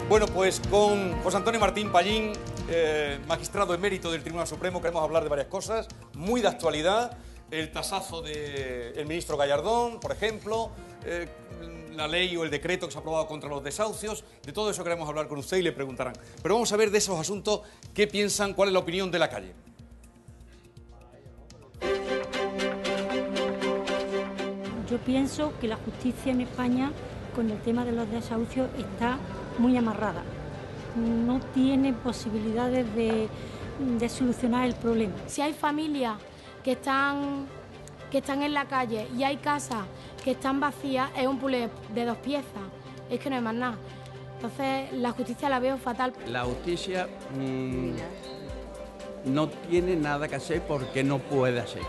Bueno, pues con José Antonio Martín Pallín, magistrado emérito del Tribunal Supremo, queremos hablar de varias cosas, muy de actualidad, el tasazo del ministro Gallardón, por ejemplo, la ley o el decreto que se ha aprobado contra los desahucios, de todo eso queremos hablar con usted y le preguntarán. Pero vamos a ver de esos asuntos qué piensan, cuál es la opinión de la calle. Yo pienso que la justicia en España con el tema de los desahucios está muy amarrada. No tiene posibilidades de solucionar el problema. Si hay familias que están en la calle y hay casas que están vacías, es un puzzle de dos piezas, es que no hay más nada. Entonces la justicia la veo fatal. La justicia no tiene nada que hacer porque no puede hacer.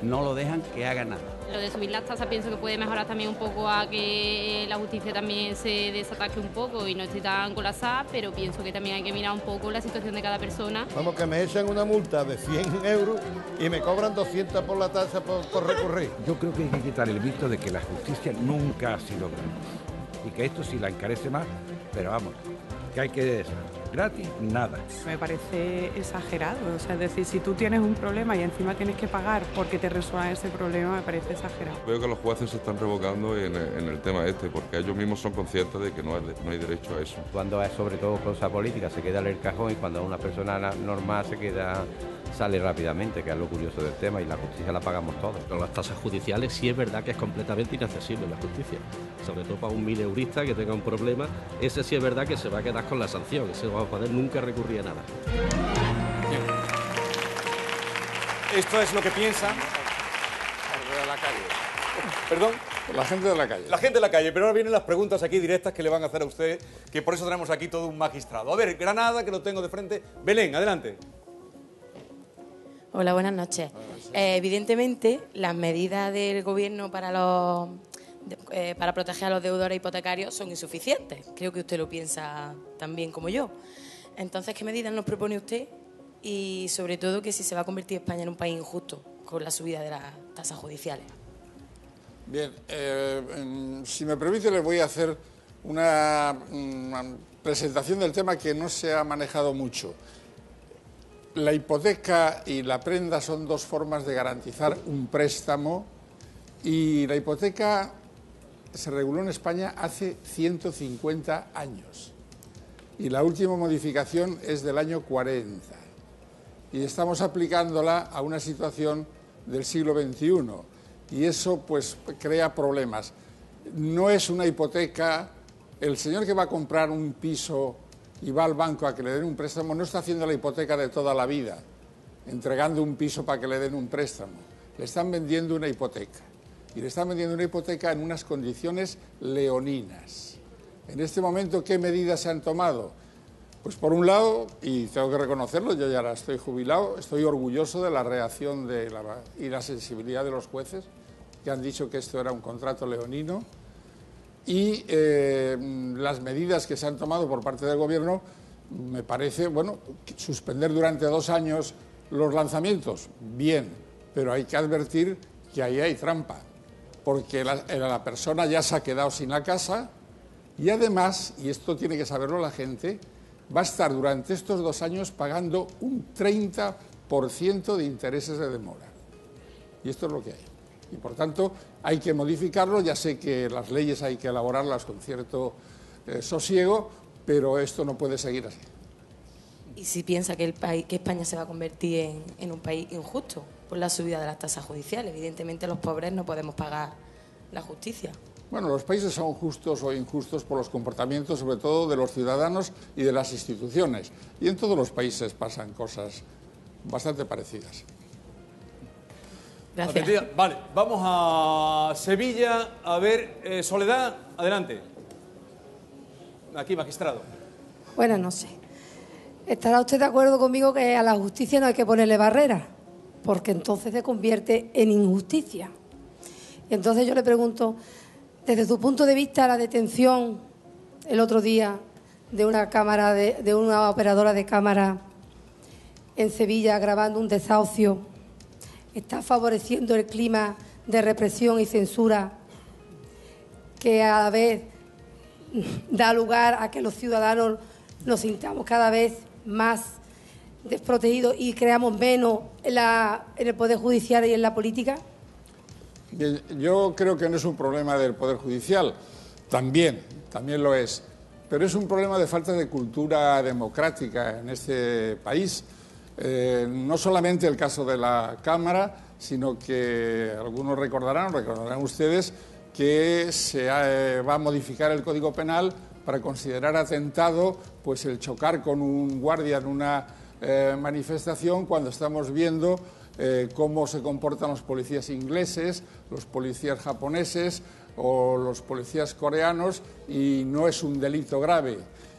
No lo dejan que haga nada. Lo de subir las tasas pienso que puede mejorar también un poco a que la justicia también se desataque un poco y no esté tan colapsada, pero pienso que también hay que mirar un poco la situación de cada persona. Vamos, que me echan una multa de 100 euros y me cobran 200 por la tasa por recurrir. Yo creo que hay que quitar el mito de que la justicia nunca ha sido gratis y que esto sí la encarece más, pero vamos, que hay que gratis, nada. Me parece exagerado, o sea, es decir, si tú tienes un problema y encima tienes que pagar porque te resuelvan ese problema, me parece exagerado. Veo que los jueces se están revocando en el tema este, porque ellos mismos son conscientes de que no hay derecho a eso. Cuando es sobre todo cosa política se queda en el cajón y cuando una persona normal sale rápidamente, que es lo curioso del tema, y la justicia la pagamos todos. Con las tasas judiciales sí es verdad que es completamente inaccesible la justicia, sobre todo para un mileurista que tenga un problema, ese sí es verdad que se va a quedar con la sanción, ese no va a poder nunca recurrir a nada. Bien. Esto es lo que piensan. De la calle. ¿Perdón? La gente de la calle. La gente de la calle, pero ahora vienen las preguntas aquí directas que le van a hacer a usted, que por eso tenemos aquí todo un magistrado. A ver, Granada, que lo tengo de frente. Belén, adelante. Hola, buenas noches. Evidentemente, las medidas del Gobierno para proteger a los deudores hipotecarios son insuficientes. Creo que usted lo piensa también como yo. Entonces, ¿qué medidas nos propone usted? Y, sobre todo, que si se va a convertir España en un país injusto con la subida de las tasas judiciales. Bien, si me permite, le voy a hacer una presentación del tema que no se ha manejado mucho. La hipoteca y la prenda son dos formas de garantizar un préstamo y la hipoteca se reguló en España hace 150 años y la última modificación es del año 40 y estamos aplicándola a una situación del siglo XXI y eso pues crea problemas. No es una hipoteca, el señor que va a comprar un piso y va al banco a que le den un préstamo, no está haciendo la hipoteca de toda la vida, entregando un piso para que le den un préstamo. Le están vendiendo una hipoteca. Y le están vendiendo una hipoteca en unas condiciones leoninas. En este momento, ¿qué medidas se han tomado? Pues por un lado, y tengo que reconocerlo, yo ya estoy jubilado, estoy orgulloso de la reacción y la sensibilidad de los jueces, que han dicho que esto era un contrato leonino. Y las medidas que se han tomado por parte del Gobierno, me parece, bueno, suspender durante 2 años los lanzamientos, bien, pero hay que advertir que ahí hay trampa, porque la persona ya se ha quedado sin la casa y además, y esto tiene que saberlo la gente, va a estar durante estos 2 años pagando un 30% de intereses de demora. Y esto es lo que hay. Y por tanto hay que modificarlo, ya sé que las leyes hay que elaborarlas con cierto sosiego, pero esto no puede seguir así. ¿Y si piensa que España se va a convertir en un país injusto por la subida de las tasas judiciales? Evidentemente los pobres no podemos pagar la justicia. Bueno, los países son justos o injustos por los comportamientos, sobre todo de los ciudadanos y de las instituciones. Y en todos los países pasan cosas bastante parecidas. Gracias. Vale, vamos a Sevilla. A ver, Soledad, adelante. Aquí, magistrado. Bueno, no sé. ¿Estará usted de acuerdo conmigo que a la justicia no hay que ponerle barreras? Porque entonces se convierte en injusticia. Y entonces yo le pregunto, desde tu punto de vista, la detención el otro día de una operadora de cámara en Sevilla grabando un desahucio, ¿está favoreciendo el clima de represión y censura que a la vez da lugar a que los ciudadanos nos sintamos cada vez más desprotegidos y creamos menos en el Poder Judicial y en la política? Bien, yo creo que no es un problema del Poder Judicial, también lo es, pero es un problema de falta de cultura democrática en este país. No solamente el caso de la Cámara, sino que algunos recordarán ustedes que se va a modificar el Código Penal para considerar atentado pues el chocar con un guardia en una manifestación, cuando estamos viendo cómo se comportan los policías ingleses, los policías japoneses o los policías coreanos, y no es un delito grave.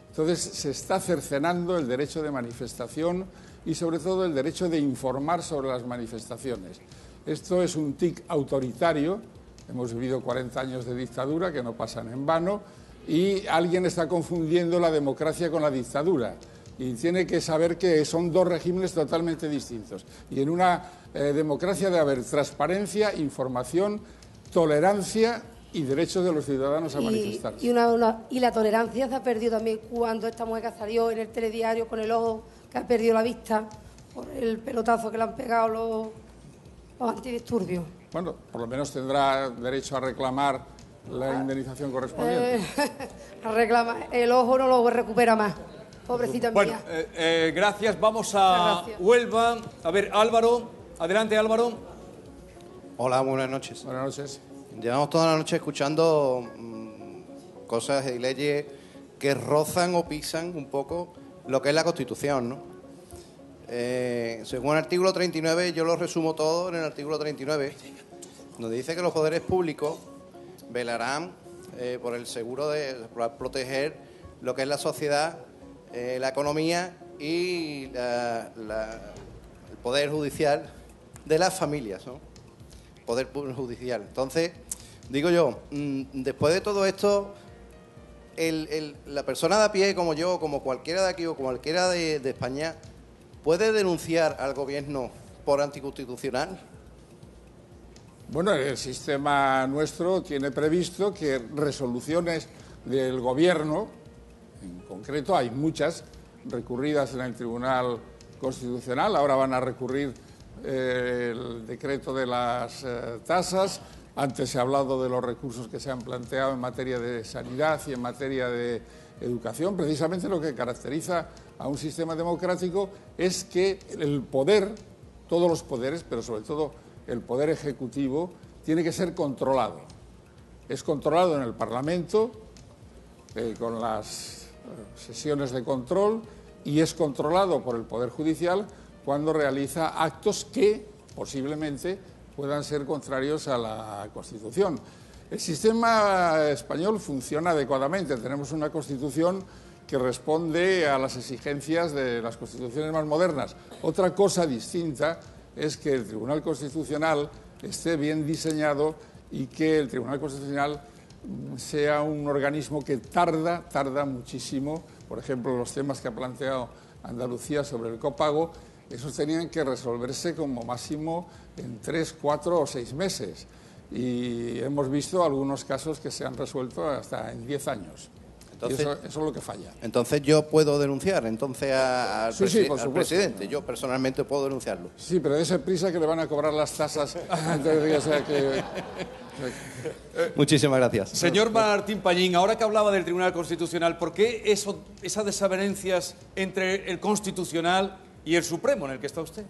Entonces se está cercenando el derecho de manifestación y sobre todo el derecho de informar sobre las manifestaciones. Esto es un tic autoritario. Hemos vivido 40 años de dictadura que no pasan en vano, y alguien está confundiendo la democracia con la dictadura. Y tiene que saber que son dos regímenes totalmente distintos. Y en una democracia debe haber transparencia, información, tolerancia y derechos de los ciudadanos a manifestarse. Y la tolerancia se ha perdido también cuando esta mujer que salió en el telediario con el ojo, que ha perdido la vista por el pelotazo que le han pegado los antidisturbios. Bueno, por lo menos tendrá derecho a reclamar la indemnización correspondiente. Reclama, el ojo no lo recupera más. Pobrecita bueno, mía. Gracias. Vamos a Huelva. A ver, Álvaro. Adelante, Álvaro. Hola, buenas noches. Buenas noches. Llevamos toda la noche escuchando cosas y leyes que rozan o pisan un poco lo que es la Constitución, ¿no? Según el artículo 39, yo lo resumo todo en el artículo 39, donde dice que los poderes públicos velarán por el seguro por proteger lo que es la sociedad, la economía y el poder judicial de las familias, ¿no? Poder judicial. Entonces, digo yo, después de todo esto, la persona de a pie como yo, como cualquiera de aquí o como cualquiera de España, ¿puede denunciar al gobierno por anticonstitucional? Bueno, el sistema nuestro tiene previsto que resoluciones del gobierno, en concreto hay muchas recurridas en el Tribunal Constitucional, ahora van a recurrir el decreto de las tasas, antes se ha hablado de los recursos que se han planteado en materia de sanidad y en materia de educación. Precisamente lo que caracteriza a un sistema democrático es que el poder, todos los poderes, pero sobre todo el poder ejecutivo, tiene que ser controlado. Es controlado en el Parlamento, con las sesiones de control, y es controlado por el Poder Judicial cuando realiza actos que posiblemente puedan ser contrarios a la Constitución. El sistema español funciona adecuadamente. Tenemos una Constitución que responde a las exigencias de las constituciones más modernas. Otra cosa distinta es que el Tribunal Constitucional esté bien diseñado y que el Tribunal Constitucional sea un organismo que tarda muchísimo. Por ejemplo, los temas que ha planteado Andalucía sobre el copago, esos tenían que resolverse como máximo en 3, 4 o 6 meses. Y hemos visto algunos casos que se han resuelto hasta en 10 años. Entonces, eso es lo que falla. Entonces yo puedo denunciar al presidente. Yo personalmente puedo denunciarlo. Sí, pero dése prisa que le van a cobrar las tasas antes de que sea que... Muchísimas gracias. Señor Martín Pallín, ahora que hablaba del Tribunal Constitucional, ¿por qué esas desavenencias entre el Constitucional y el Supremo en el que está usted?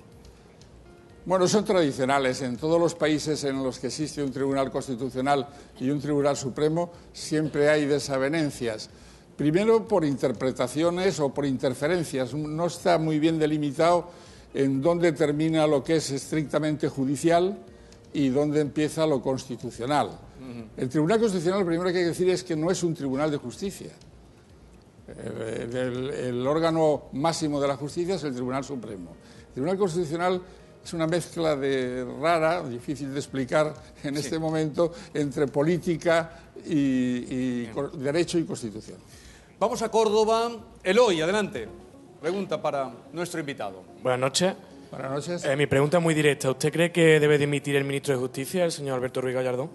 Bueno, son tradicionales. En todos los países en los que existe un Tribunal Constitucional y un Tribunal Supremo siempre hay desavenencias. Primero por interpretaciones o por interferencias. No está muy bien delimitado en dónde termina lo que es estrictamente judicial y dónde empieza lo constitucional. El Tribunal Constitucional, lo primero que hay que decir es que no es un tribunal de justicia. El órgano máximo de la justicia es el Tribunal Supremo. El Tribunal Constitucional es una mezcla rara, difícil de explicar en este momento, entre política y derecho y constitución. Vamos a Córdoba. Eloy, adelante. Pregunta para nuestro invitado. Buenas noches. Buenas noches. Mi pregunta es muy directa. ¿Usted cree que debe dimitir el ministro de Justicia, el señor Alberto Ruiz Gallardón?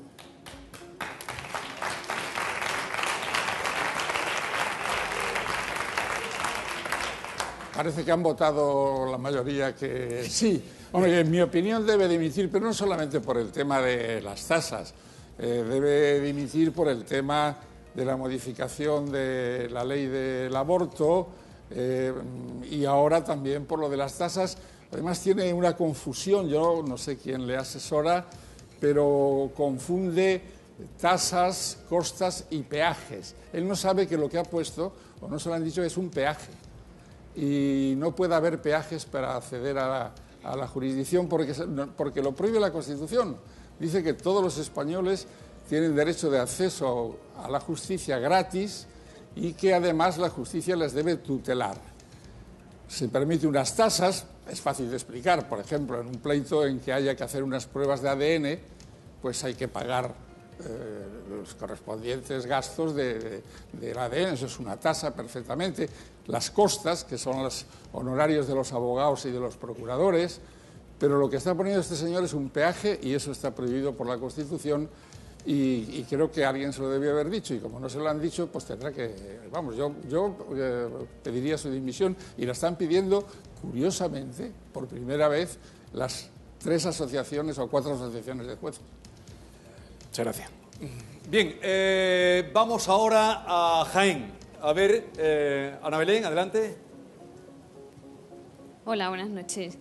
Parece que han votado la mayoría que sí. Hombre, en mi opinión debe dimitir, pero no solamente por el tema de las tasas, debe dimitir por el tema de la modificación de la ley del aborto y ahora también por lo de las tasas. Además tiene una confusión, yo no sé quién le asesora, pero confunde tasas, costas y peajes. Él no sabe que lo que ha puesto, o no se lo han dicho, es un peaje. Y no puede haber peajes para acceder a la jurisdicción porque lo prohíbe la Constitución. Dice que todos los españoles tienen derecho de acceso a la justicia gratis y que además la justicia les debe tutelar. Se permite unas tasas, es fácil de explicar, por ejemplo, en un pleito en que haya que hacer unas pruebas de ADN, pues hay que pagar los correspondientes gastos del ADN, eso es una tasa perfectamente. Las costas, que son los honorarios de los abogados y de los procuradores, pero lo que está poniendo este señor es un peaje y eso está prohibido por la Constitución y creo que alguien se lo debió haber dicho y como no se lo han dicho, pues tendrá que... Vamos, yo pediría su dimisión y la están pidiendo, curiosamente, por primera vez, las 3 asociaciones o 4 asociaciones de jueces. Muchas gracias. Bien, vamos ahora a Jaén. A ver, Ana Belén, adelante. Hola, buenas noches.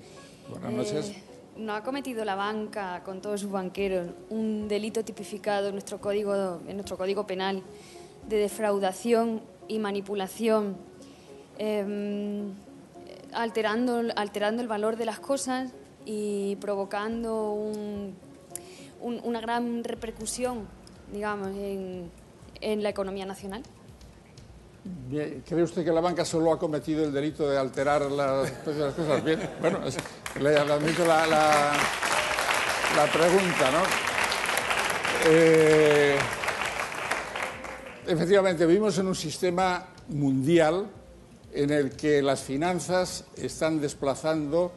Buenas noches. ¿No ha cometido la banca, con todos sus banqueros, un delito tipificado en nuestro código penal de defraudación y manipulación, alterando el valor de las cosas y provocando una gran repercusión, digamos, en la economía nacional? Bien, ¿cree usted que la banca solo ha cometido el delito de alterar las cosas? Bien, bueno, le admito la pregunta, ¿no? Efectivamente, vivimos en un sistema mundial en el que las finanzas están desplazando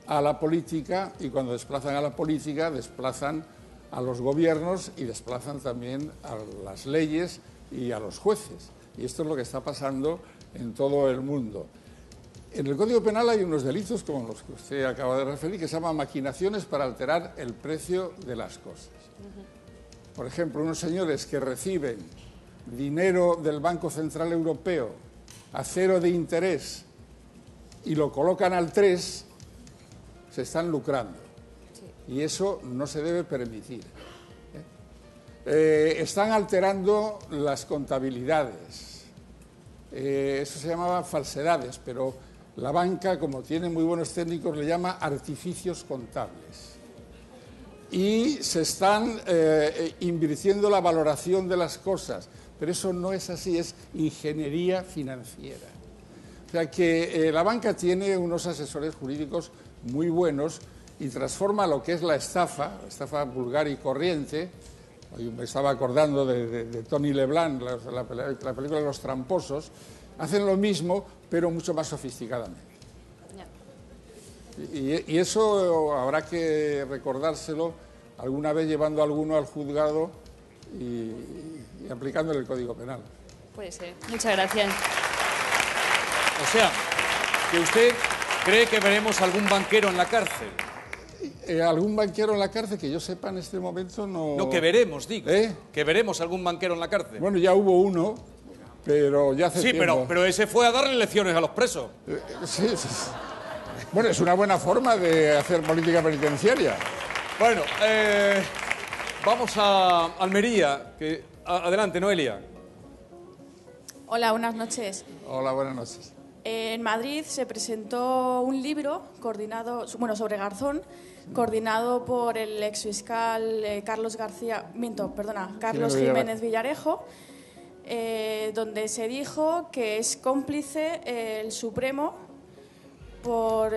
a la política y cuando desplazan a la política desplazan a los gobiernos y desplazan también a las leyes y a los jueces. Y esto es lo que está pasando en todo el mundo. En el Código Penal hay unos delitos, como los que usted acaba de referir, que se llaman maquinaciones para alterar el precio de las cosas. Por ejemplo, unos señores que reciben dinero del Banco Central Europeo a 0 de interés y lo colocan al 3, se están lucrando. Y eso no se debe permitir. Están alterando las contabilidades. Eso se llamaba falsedades, pero la banca, como tiene muy buenos técnicos, le llama artificios contables. Y se están invirtiendo la valoración de las cosas, pero eso no es así, es ingeniería financiera. O sea que la banca tiene unos asesores jurídicos muy buenos y transforma lo que es la estafa vulgar y corriente. Me estaba acordando de Tony Leblanc, la película de Los Tramposos. Hacen lo mismo, pero mucho más sofisticadamente. Y eso habrá que recordárselo alguna vez llevando a alguno al juzgado y aplicándole el Código Penal. Puede ser. Muchas gracias. O sea, que usted cree que veremos algún banquero en la cárcel. ¿Algún banquero en la cárcel? Que yo sepa en este momento no... No, que veremos, digo. Que veremos algún banquero en la cárcel. Bueno, ya hubo uno, pero ya hace tiempo. Sí, pero ese fue a darle lecciones a los presos. Sí. Bueno, es una buena forma de hacer política penitenciaria. Bueno, vamos a Almería. Adelante, Noelia. Hola, buenas noches. Hola, buenas noches. En Madrid se presentó un libro sobre Garzón, coordinado por el exfiscal Carlos Jiménez Villarejo, donde se dijo que es cómplice el Supremo por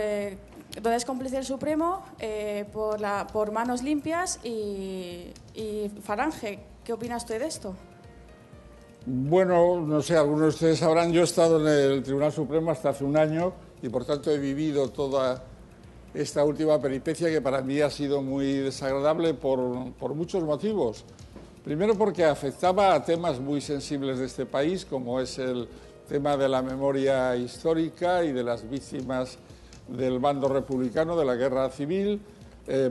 Manos Limpias y Falange. ¿Qué opina usted de esto? Bueno, no sé, algunos de ustedes sabrán, yo he estado en el Tribunal Supremo hasta hace un año y por tanto he vivido toda esta última peripecia que para mí ha sido muy desagradable por muchos motivos. Primero porque afectaba a temas muy sensibles de este país, como es el tema de la memoria histórica y de las víctimas del bando republicano de la guerra civil.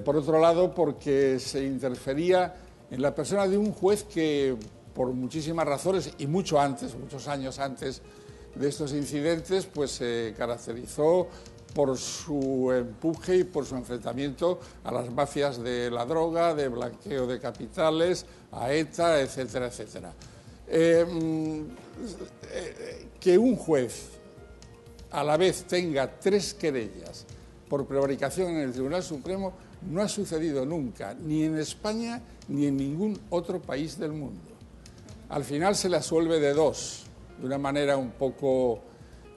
Por otro lado, porque se interfería en la persona de un juez que, por muchísimas razones y muchos años antes de estos incidentes, pues se caracterizó por su empuje y por su enfrentamiento a las mafias de la droga, de blanqueo de capitales, a ETA, etcétera, etcétera. Que un juez a la vez tenga 3 querellas por prevaricación en el Tribunal Supremo no ha sucedido nunca, ni en España ni en ningún otro país del mundo. Al final se le absuelve de 2, de una manera un poco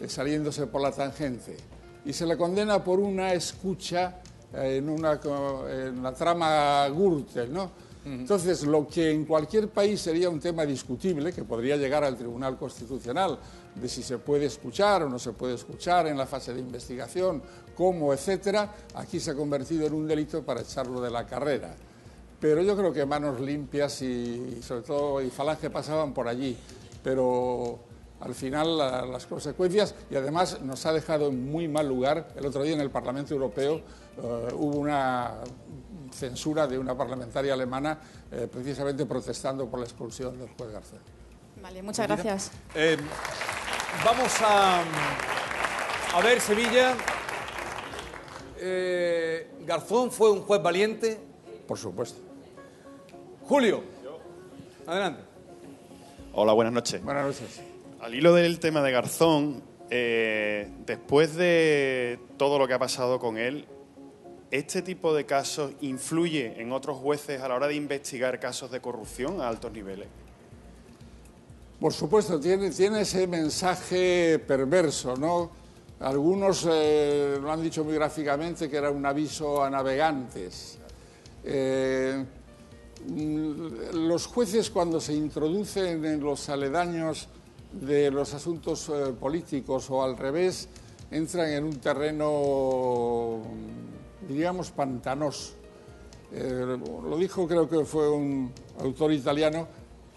saliéndose por la tangente, y se le condena por una escucha en la trama Gürtel, ¿no? Entonces, lo que en cualquier país sería un tema discutible, que podría llegar al Tribunal Constitucional, de si se puede escuchar o no se puede escuchar en la fase de investigación, cómo, etcétera, aquí se ha convertido en un delito para echarlo de la carrera. Pero yo creo que Manos Limpias y sobre todo y Falange pasaban por allí, pero al final las consecuencias, y además nos ha dejado en muy mal lugar. El otro día en el Parlamento Europeo hubo una censura de una parlamentaria alemana precisamente protestando por la expulsión del juez Garzón. Vale, muchas gracias. Vamos a ver, Sevilla. ¿Garzón fue un juez valiente? Por supuesto. Julio, adelante. Hola, buenas noches. Buenas noches. Al hilo del tema de Garzón, después de todo lo que ha pasado con él, ¿este tipo de casos influye en otros jueces a la hora de investigar casos de corrupción a altos niveles? Por supuesto, tiene ese mensaje perverso, ¿no? Algunos lo han dicho muy gráficamente, que era un aviso a navegantes. Los jueces, cuando se introducen en los aledaños de los asuntos políticos o al revés, entran en un terreno, diríamos, pantanoso. Lo dijo, creo que fue un autor italiano,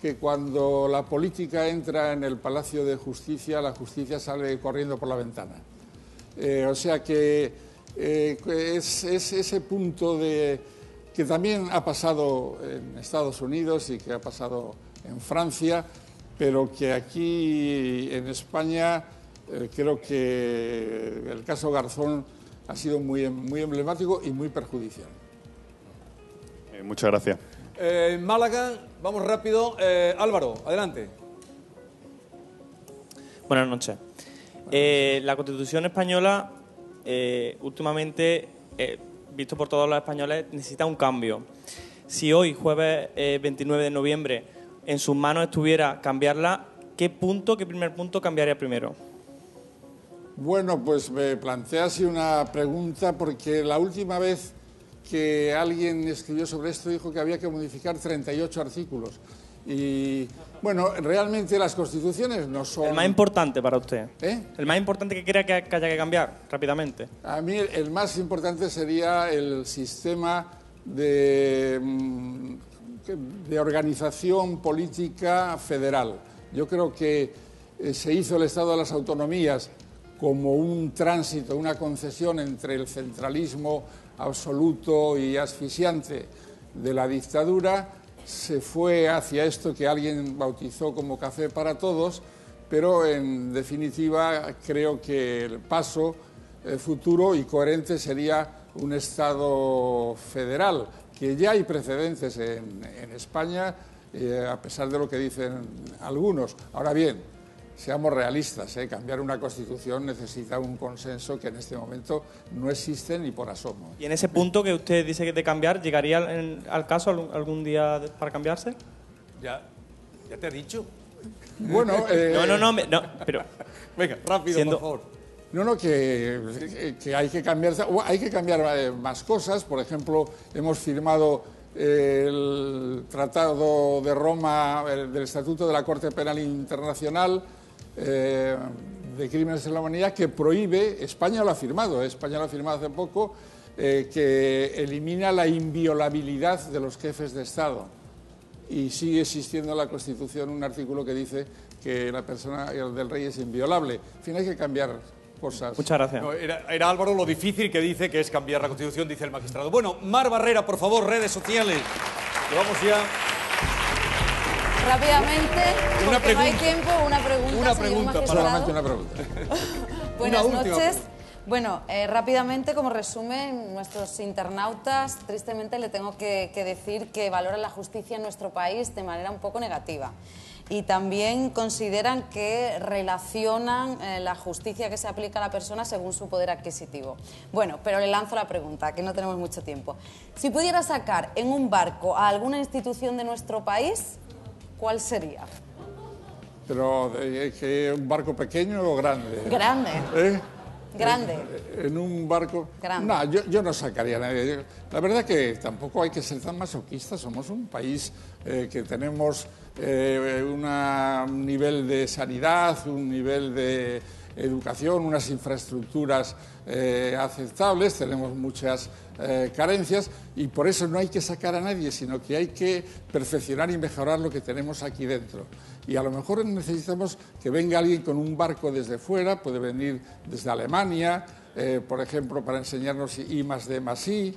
que cuando la política entra en el Palacio de Justicia, la justicia sale corriendo por la ventana. O sea que es ese punto que también ha pasado en Estados Unidos y que ha pasado en Francia, pero que aquí en España creo que el caso Garzón ha sido muy emblemático y muy perjudicial. Muchas gracias. Málaga, vamos rápido. Álvaro, adelante. Buenas noches. La Constitución española, últimamente, visto por todos los españoles, necesita un cambio. Si hoy, jueves 29 de noviembre, en sus manos estuviera cambiarla, qué primer punto cambiaría primero? Bueno, pues me plantea así una pregunta, porque la última vez que alguien escribió sobre esto dijo que había que modificar 38 artículos. Y, bueno, realmente las constituciones no son... El más importante para usted. ¿Eh? El más importante que crea que haya que cambiar rápidamente. A mí el más importante sería el sistema de organización política federal. Yo creo que se hizo el Estado de las Autonomías como un tránsito, una concesión entre el centralismo absoluto y asfixiante de la dictadura. Se fue hacia esto que alguien bautizó como café para todos, pero en definitiva creo que el paso futuro y coherente sería un Estado federal, que ya hay precedentes en España, a pesar de lo que dicen algunos. Ahora bien, seamos realistas, cambiar una Constitución necesita un consenso que en este momento no existe ni por asomo. ¿Y en ese punto que usted dice que de cambiar, llegaría al caso algún día para cambiarse? Ya te he dicho. Bueno, no, pero... Venga, rápido, por favor. No, que hay que cambiar más cosas. Por ejemplo, hemos firmado el Tratado de Roma, del Estatuto de la Corte Penal Internacional de Crímenes de la Humanidad, que prohíbe, España lo ha firmado hace poco, que elimina la inviolabilidad de los jefes de Estado. Y sigue existiendo en la Constitución un artículo que dice que la persona del rey es inviolable. En fin, hay que cambiar cosas. Muchas gracias. No, era Álvaro lo difícil que dice que es cambiar la Constitución, dice el magistrado. Bueno, Mar Barrera, por favor, redes sociales. Que vamos ya. Rápidamente, Una porque no hay pregunta. tiempo, una pregunta. Una señor pregunta, magistrado. Solamente una pregunta. Buenas Una última noches. pregunta. Bueno, rápidamente, como resumen, nuestros internautas, tristemente le tengo que decir que valoran la justicia en nuestro país de manera un poco negativa. Y también consideran que relacionan la justicia que se aplica a la persona según su poder adquisitivo. Bueno, pero le lanzo la pregunta, que no tenemos mucho tiempo. Si pudiera sacar en un barco a alguna institución de nuestro país, ¿cuál sería? Pero, ¿que un barco pequeño o grande? Grande. ¿Eh? Grande. En un barco... Grande. No, yo no sacaría a nadie. La verdad que tampoco hay que ser tan masoquistas. Somos un país que tenemos un nivel de sanidad, un nivel de educación, unas infraestructuras aceptables, tenemos muchas carencias y por eso no hay que sacar a nadie, sino que hay que perfeccionar y mejorar lo que tenemos aquí dentro. Y a lo mejor necesitamos que venga alguien con un barco desde fuera, puede venir desde Alemania, por ejemplo, para enseñarnos I+D+I,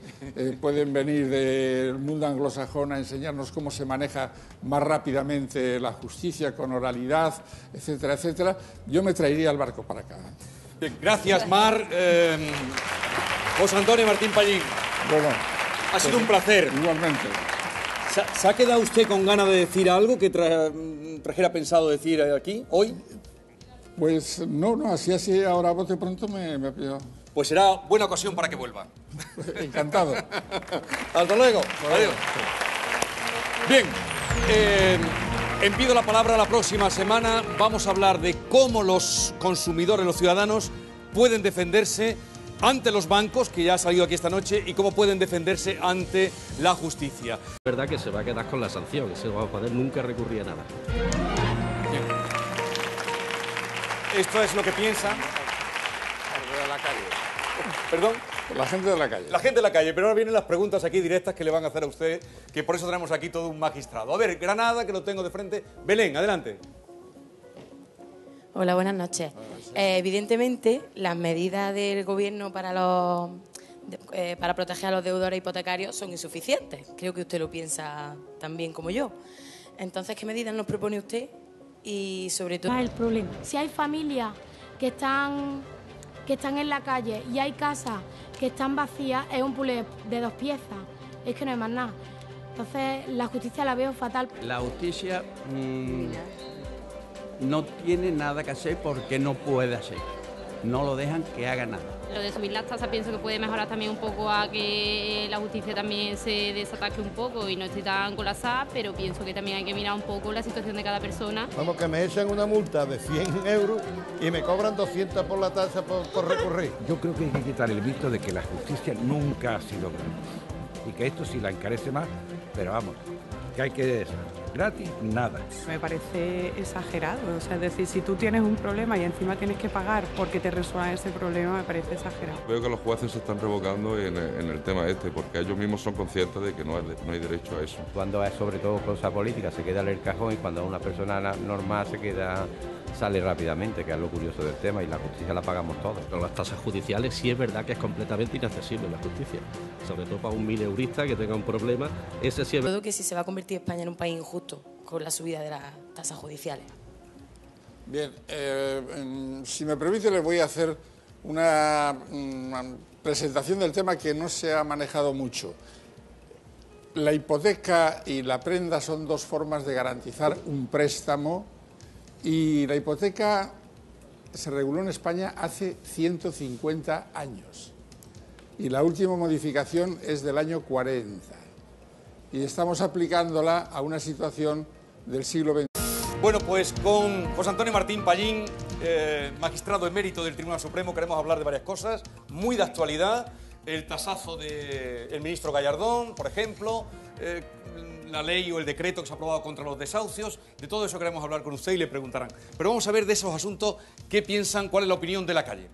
pueden venir del mundo anglosajón a enseñarnos cómo se maneja más rápidamente la justicia con oralidad, etcétera, etcétera. Yo me traería el barco para acá. Bien, gracias, Mar. José Antonio Martín Pallín. Bueno, ha sido un placer. Igualmente. ¿Se ha quedado usted con ganas de decir algo que trajera pensado decir aquí, hoy? Pues no, así, ahora a bote pronto me pido. Pues será buena ocasión para que vuelva. Encantado. Hasta luego. Adiós. Bien, pido la palabra la próxima semana. Vamos a hablar de cómo los consumidores, los ciudadanos, pueden defenderse ante los bancos, que ya ha salido aquí esta noche, y cómo pueden defenderse ante la justicia. Es verdad que se va a quedar con la sanción, se va a poder nunca recurrir a nada. Bien. Esto es lo que piensan. De la calle. ¿Perdón? La gente de la calle. La gente de la calle, pero ahora vienen las preguntas aquí directas que le van a hacer a usted, que por eso tenemos aquí todo un magistrado. A ver, Granada, que lo tengo de frente. Belén, adelante. Hola, buenas noches. Evidentemente, las medidas del Gobierno para proteger a los deudores hipotecarios son insuficientes. Creo que usted lo piensa también como yo. Entonces, ¿qué medidas nos propone usted? Y sobre todo... el problema. Si hay familias que están en la calle y hay casas que están vacías, es un puzzle de dos piezas. Es que no hay más nada. Entonces, la justicia la veo fatal. La justicia no tiene nada que hacer porque no puede hacer. No lo dejan que haga nada. Lo de subir las tasas pienso que puede mejorar también un poco a que la justicia también se desataque un poco y no esté tan colapsada, pero pienso que también hay que mirar un poco la situación de cada persona. Vamos, que me echan una multa de 100 euros y me cobran 200 por la tasa por recurrir. Yo creo que hay que quitar el mito de que la justicia nunca ha sido gratis y que esto sí la encarece más, pero vamos, que hay que gratis, nada. Me parece exagerado, o sea, es decir, si tú tienes un problema y encima tienes que pagar porque te resuelvan ese problema, me parece exagerado. Veo que los jueces se están revocando en el tema este, porque ellos mismos son conscientes de que no hay derecho a eso. Cuando es sobre todo cosa política se queda en el cajón y cuando una persona normal sale rápidamente, que es lo curioso del tema, y la justicia la pagamos todos. Con las tasas judiciales sí es verdad que es completamente inaccesible la justicia, sobre todo para un mileurista que tenga un problema, ese sí es verdad. Todo que si se va a convertir España en un país injusto con la subida de las tasas judiciales. Bien, si me permite les voy a hacer una presentación del tema que no se ha manejado mucho. La hipoteca y la prenda son dos formas de garantizar un préstamo y la hipoteca se reguló en España hace 150 años y la última modificación es del año 40 y estamos aplicándola a una situación del siglo XX. Bueno, pues con José Antonio Martín Pallín, magistrado emérito del Tribunal Supremo, queremos hablar de varias cosas muy de actualidad. El tasazo del ministro Gallardón, por ejemplo, la ley o el decreto que se ha aprobado contra los desahucios, de todo eso queremos hablar con usted y le preguntarán. Pero vamos a ver de esos asuntos qué piensan, cuál es la opinión de la calle.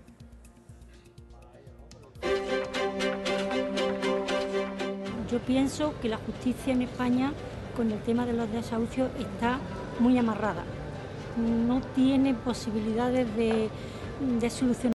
Yo pienso que la justicia en España con el tema de los desahucios está muy amarrada. no tiene posibilidades de solucionar